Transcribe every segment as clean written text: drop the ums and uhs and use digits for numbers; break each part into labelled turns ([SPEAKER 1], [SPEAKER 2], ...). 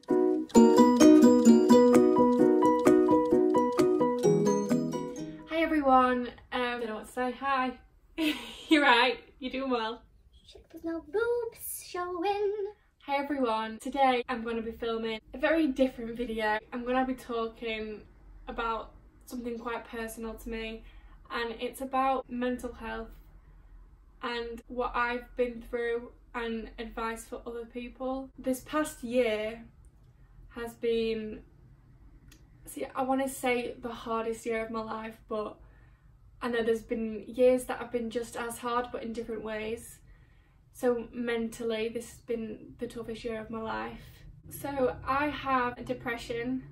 [SPEAKER 1] Hi everyone, I don't know what to say. Hi. You're right, you're doing well.
[SPEAKER 2] Check there's no boobs showing.
[SPEAKER 1] Hi everyone, today I'm going to be filming a very different video. I'm going to be talking about something quite personal to me, and it's about mental health and what I've been through and advice for other people. This past year has been, I want to say the hardest year of my life, but I know there's been years that have been just as hard but in different ways. So mentally, this has been the toughest year of my life. So I have depression.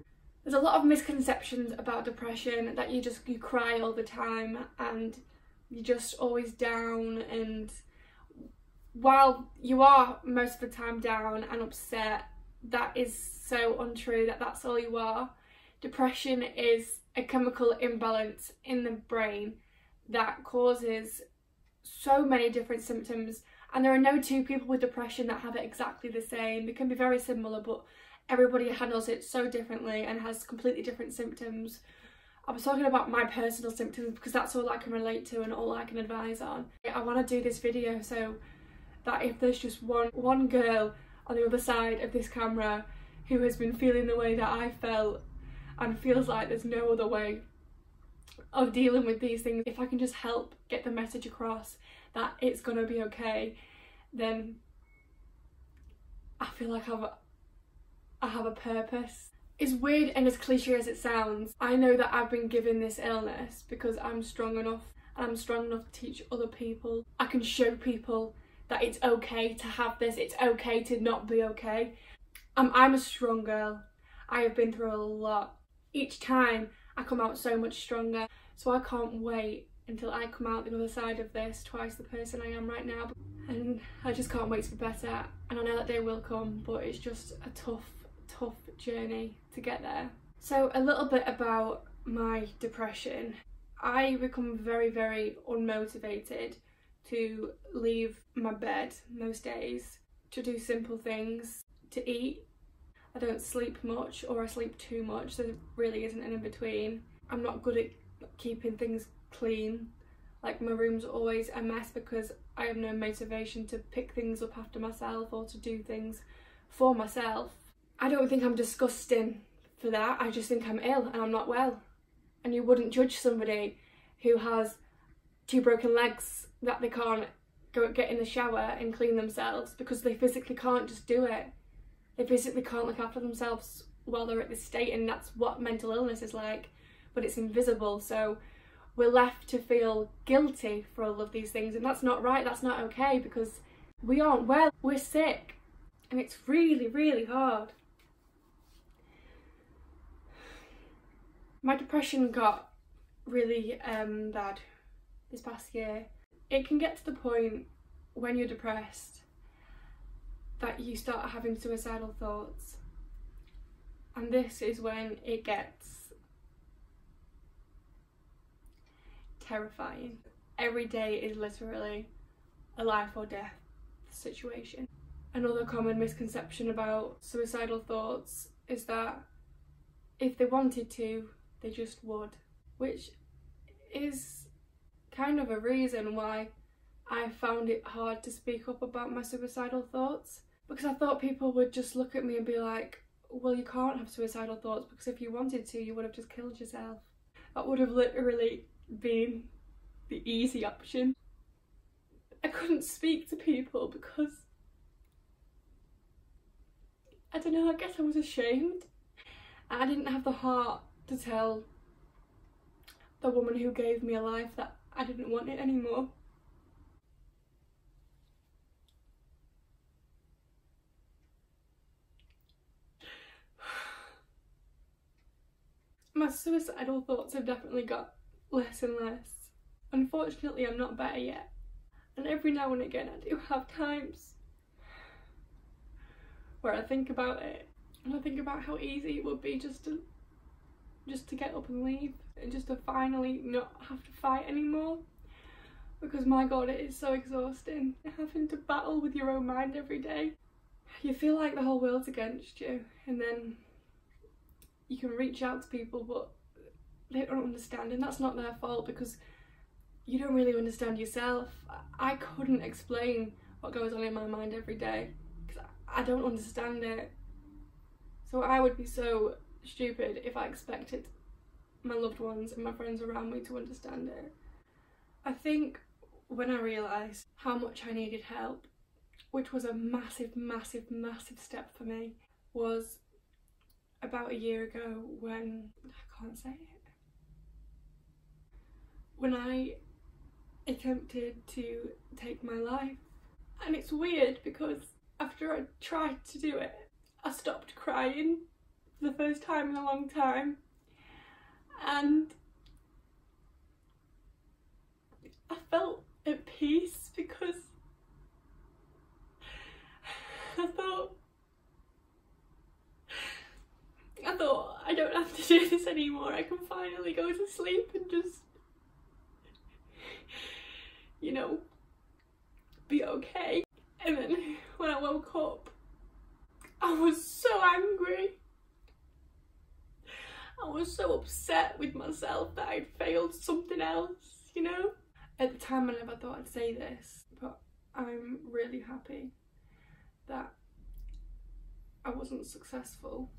[SPEAKER 1] There's a lot of misconceptions about depression, that you cry all the time and you're just always down, and while you are most of the time down and upset, that is so untrue, that's all you are. Depression is a chemical imbalance in the brain that causes so many different symptoms, and there are no two people with depression that have it exactly the same. They can be very similar, but everybody handles it so differently and has completely different symptoms. I was talking about my personal symptoms because that's all I can relate to and all I can advise on. I want to do this video so that if there's just one girl on the other side of this camera who has been feeling the way that I felt and feels like there's no other way of dealing with these things, if I can just help get the message across that it's gonna be okay, then I feel like I have a purpose. As weird and as cliche as it sounds, I know that I've been given this illness because I'm strong enough, and I'm strong enough to teach other people. I can show people that it's okay to have this, it's okay to not be okay. I'm a strong girl. I have been through a lot. Each time I come out so much stronger, so I can't wait until I come out the other side of this twice the person I am right now, and I just can't wait to be better, and I know that day will come, but it's just a tough journey to get there. So a little bit about my depression. I become very unmotivated to leave my bed most days, to do simple things, to eat. I don't sleep much, or I sleep too much, so there really isn't an in-between. I'm not good at keeping things clean. Like, my room's always a mess because I have no motivation to pick things up after myself or to do things for myself. I don't think I'm disgusting for that, I just think I'm ill and I'm not well. And you wouldn't judge somebody who has 2 broken legs that they can't go get in the shower and clean themselves because they physically can't just do it. They physically can't look after themselves while they're at this state, and that's what mental illness is like, but it's invisible, so we're left to feel guilty for all of these things, and that's not right, that's not okay, because we aren't well, we're sick, and it's really hard. My depression got really bad this past year. It can get to the point when you're depressed that you start having suicidal thoughts, and this is when it gets terrifying. Every day is literally a life or death situation. Another common misconception about suicidal thoughts is that if they wanted to, they just would, which is kind of a reason why I found it hard to speak up about my suicidal thoughts, because I thought people would just look at me and be like, well, you can't have suicidal thoughts because if you wanted to, you would have just killed yourself. That would have literally been the easy option. I couldn't speak to people because, I don't know, I guess I was ashamed. I didn't have the heart to tell the woman who gave me a life that I didn't want it anymore. My suicidal thoughts have definitely got less and less. Unfortunately, I'm not better yet, and every now and again I do have times where I think about it, and I think about how easy it would be just to get up and leave, and just to finally not have to fight anymore, because my god, it is so exhausting having to battle with your own mind every day. you feel like the whole world's against you, and then you can reach out to people but they don't understand, and that's not their fault because you don't really understand yourself. I couldn't explain what goes on in my mind every day because I don't understand it. So I would be so stupid if I expected my loved ones and my friends around me to understand it. I think when I realised how much I needed help, which was a massive, massive, massive step for me, was about a year ago when, I can't say it, when I attempted to take my life. And it's weird because after I tried to do it, I stopped crying for the first time in a long time, and I felt at peace because I thought I don't have to do this anymore. I can finally go to sleep and just, you know, be okay. And then when I woke up, I was so angry. I was so upset with myself that I'd failed something else, you know? At the time I never thought I'd say this, but I'm really happy that I wasn't successful.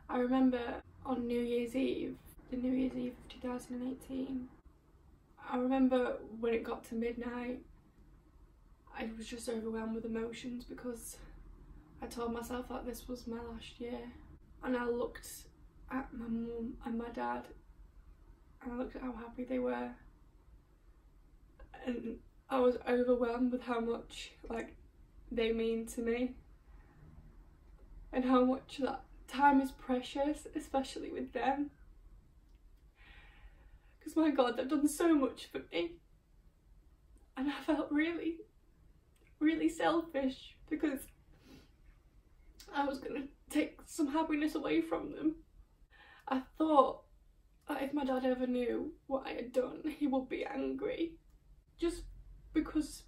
[SPEAKER 1] I remember on New Year's Eve, the New Year's Eve of 2018, I remember when it got to midnight, I was just overwhelmed with emotions because I told myself that this was my last year. And I looked at my mum and my dad and I looked at how happy they were, and I was overwhelmed with how much like they mean to me and how much that time is precious, especially with them, because my God, they've done so much for me. And I felt really, really selfish because I was gonna take some happiness away from them. I thought that if my dad ever knew what I had done, he would be angry, just because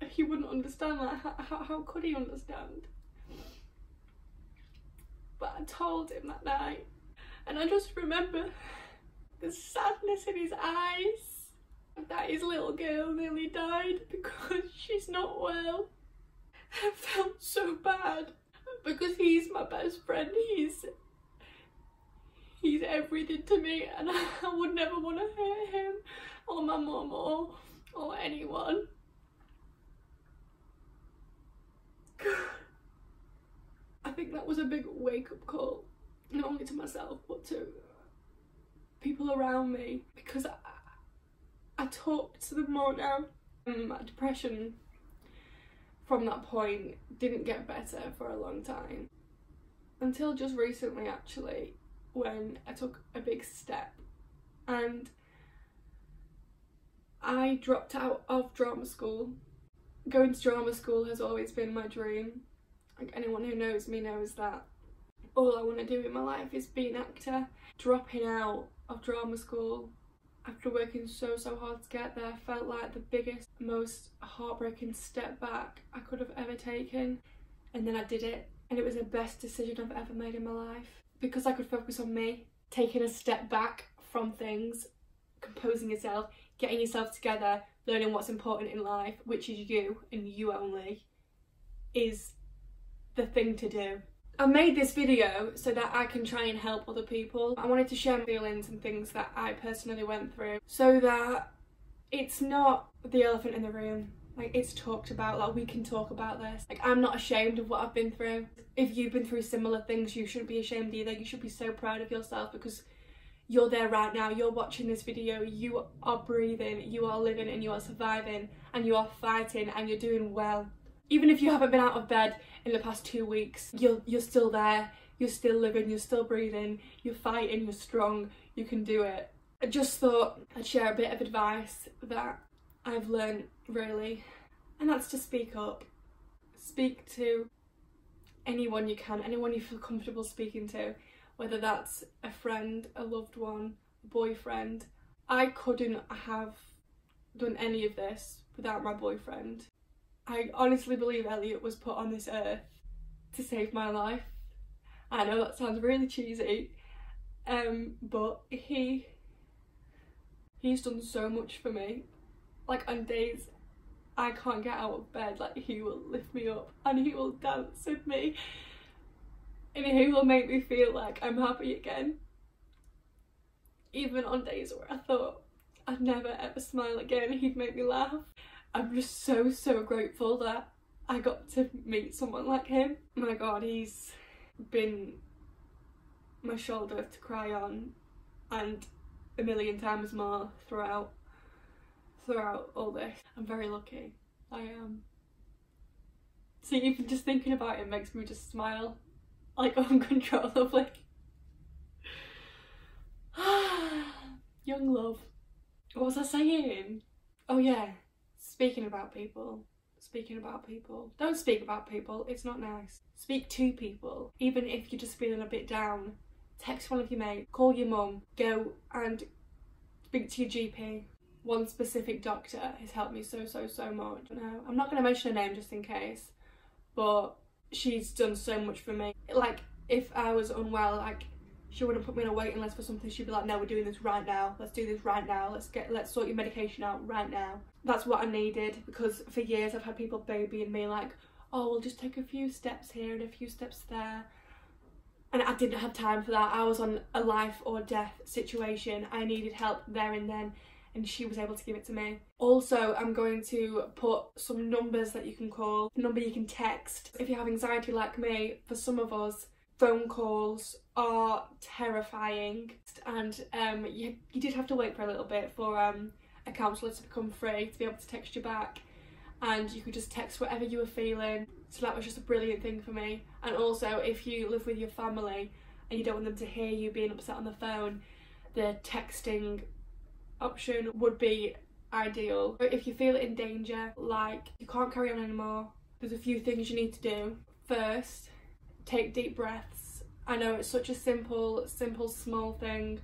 [SPEAKER 1] he wouldn't understand. Like, how could he understand? But I told him that night, and I just remember the sadness in his eyes that his little girl nearly died because she's not well. I felt so bad because he's my best friend. He's everything to me, and I would never want to hurt him or my mum or anyone. I think that was a big wake-up call, not only to myself but to people around me, because I talk to them more now. My depression from that point didn't get better for a long time, until just recently actually, when I took a big step and I dropped out of drama school. Going to drama school has always been my dream. Like, anyone who knows me knows that all I want to do in my life is be an actor. Dropping out of drama school after working so hard to get there felt like the biggest, most heartbreaking step back I could have ever taken. And then I did it, and it was the best decision I've ever made in my life, because I could focus on me. Taking a step back from things, composing yourself, getting yourself together, learning what's important in life, which is you and you only, is the thing to do. I made this video so that I can try and help other people. I wanted to share my feelings and things that I personally went through, so that it's not the elephant in the room. Like, it's talked about, like, we can talk about this. Like, I'm not ashamed of what I've been through. If you've been through similar things, you shouldn't be ashamed either. You should be so proud of yourself because you're there right now, you're watching this video, you are breathing, you are living, and you are surviving, and you are fighting, and you're doing well. Even if you haven't been out of bed in the past 2 weeks, you're still there, you're still living, you're still breathing, you're fighting, you're strong, you can do it. I just thought I'd share a bit of advice that I've learned, really, and that's to speak up. Speak to anyone you can, anyone you feel comfortable speaking to, whether that's a friend, a loved one, a boyfriend. I couldn't have done any of this without my boyfriend. I honestly believe Elliot was put on this earth to save my life. I know that sounds really cheesy, but he's done so much for me. Like, on days I can't get out of bed, like, he will lift me up and he will dance with me and he will make me feel like I'm happy again. Even on days where I thought I'd never ever smile again, he'd make me laugh. I'm just so grateful that I got to meet someone like him. My God, he's been my shoulder to cry on, and a million times more throughout all this. I'm very lucky. I am. See, even just thinking about it makes me just smile, like, uncontrollably. Young love. What was I saying? Oh yeah, speaking about people. Don't speak about people, it's not nice. Speak to people. Even if you're just feeling a bit down, text one of your mates, call your mum, go and speak to your GP. One specific doctor has helped me so much. No, I'm not going to mention her name just in case, but she's done so much for me. Like, if I was unwell, like, she wouldn't put me on a waiting list for something. She'd be like, no, we're doing this right now. Let's do this right now. Let's sort your medication out right now. That's what I needed, because for years I've had people babying me like, oh, we'll just take a few steps here and a few steps there. And I didn't have time for that. I was on a life or death situation. I needed help there and then, and she was able to give it to me. Also, I'm going to put some numbers that you can call, a number you can text. If you have anxiety like me, for some of us, phone calls are terrifying, and you did have to wait for a little bit for a counsellor to become free to be able to text you back, and you could just text whatever you were feeling. So that was just a brilliant thing for me. And also, if you live with your family and you don't want them to hear you being upset on the phone, the texting option would be ideal. If you feel in danger, like you can't carry on anymore, there's a few things you need to do. First, take deep breaths. I know it's such a simple small thing,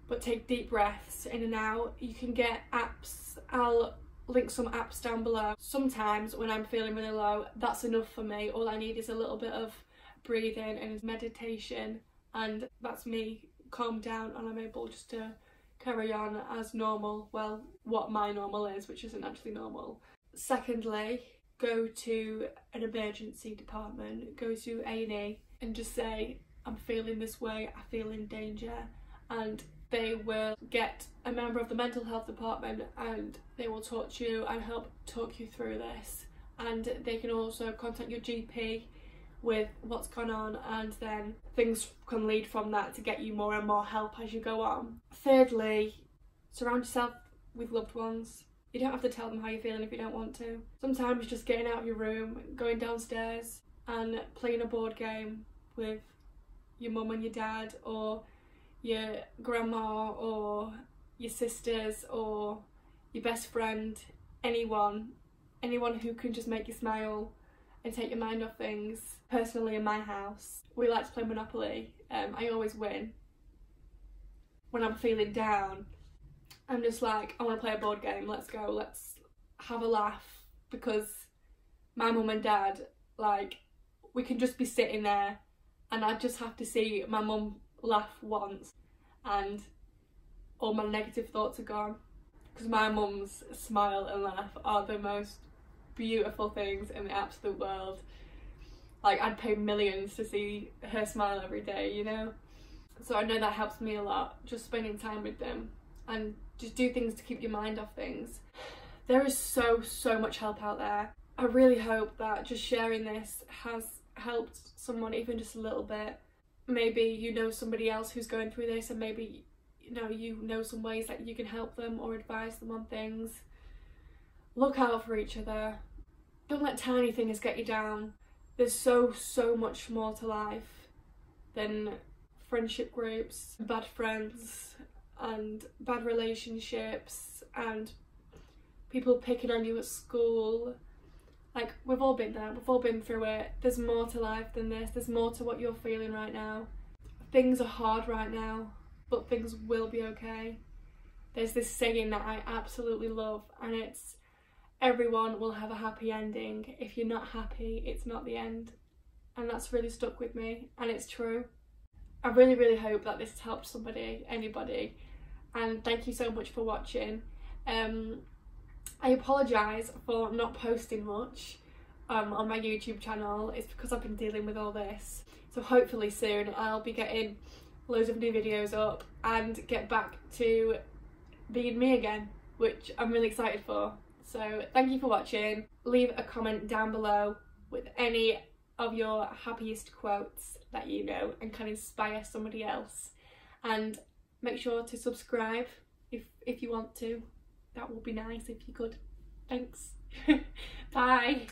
[SPEAKER 1] but take deep breaths in and out. You can get apps. I'll link some apps down below. Sometimes when I'm feeling really low, that's enough for me. All I need is a little bit of breathing and meditation, and that's me calmed down, and I'm able just to carry on as normal. Well, what my normal is, which isn't actually normal. Secondly, go to an emergency department, go to A&E and just say, I'm feeling this way, I feel in danger, and they will get a member of the mental health department and they will talk to you and help talk you through this. And they can also contact your GP with what's gone on, and then things can lead from that to get you more and more help as you go on. Thirdly, surround yourself with loved ones. You don't have to tell them how you're feeling if you don't want to. Sometimes just getting out of your room, going downstairs and playing a board game with your mum and your dad, or your grandma, or your sisters, or your best friend, anyone who can just make you smile and take your mind off things. Personally, in my house, we like to play Monopoly. I always win. When I'm feeling down, I'm just like, I want to play a board game, let's go, let's have a laugh, because my mum and dad, like, we can just be sitting there and I just have to see my mum laugh once and all my negative thoughts are gone, because my mum's smile and laugh are the most beautiful things in the absolute world. Like, I'd pay millions to see her smile every day, you know? So I know that helps me a lot, just spending time with them and just do things to keep your mind off things. There is so much help out there. I really hope that just sharing this has helped someone even just a little bit. Maybe you know somebody else who's going through this, and maybe you know some ways that you can help them or advise them on things. Look out for each other. Don't let tiny things get you down. There's so much more to life than friendship groups, bad friends, and bad relationships, and people picking on you at school. Like, we've all been there, we've all been through it. There's more to life than this. There's more to what you're feeling right now. Things are hard right now, but things will be okay. There's this saying that I absolutely love, and it's, everyone will have a happy ending. If you're not happy, it's not the end. and that's really stuck with me, and it's true. I really hope that this has helped somebody, anybody, and thank you so much for watching. I apologise for not posting much on my YouTube channel. It's because I've been dealing with all this, so hopefully soon I'll be getting loads of new videos up and get back to being me again, which I'm really excited for. So thank you for watching. Leave a comment down below with any of your happiest quotes that you know and can inspire somebody else, and make sure to subscribe if you want to. That would be nice if you could. Thanks. Bye.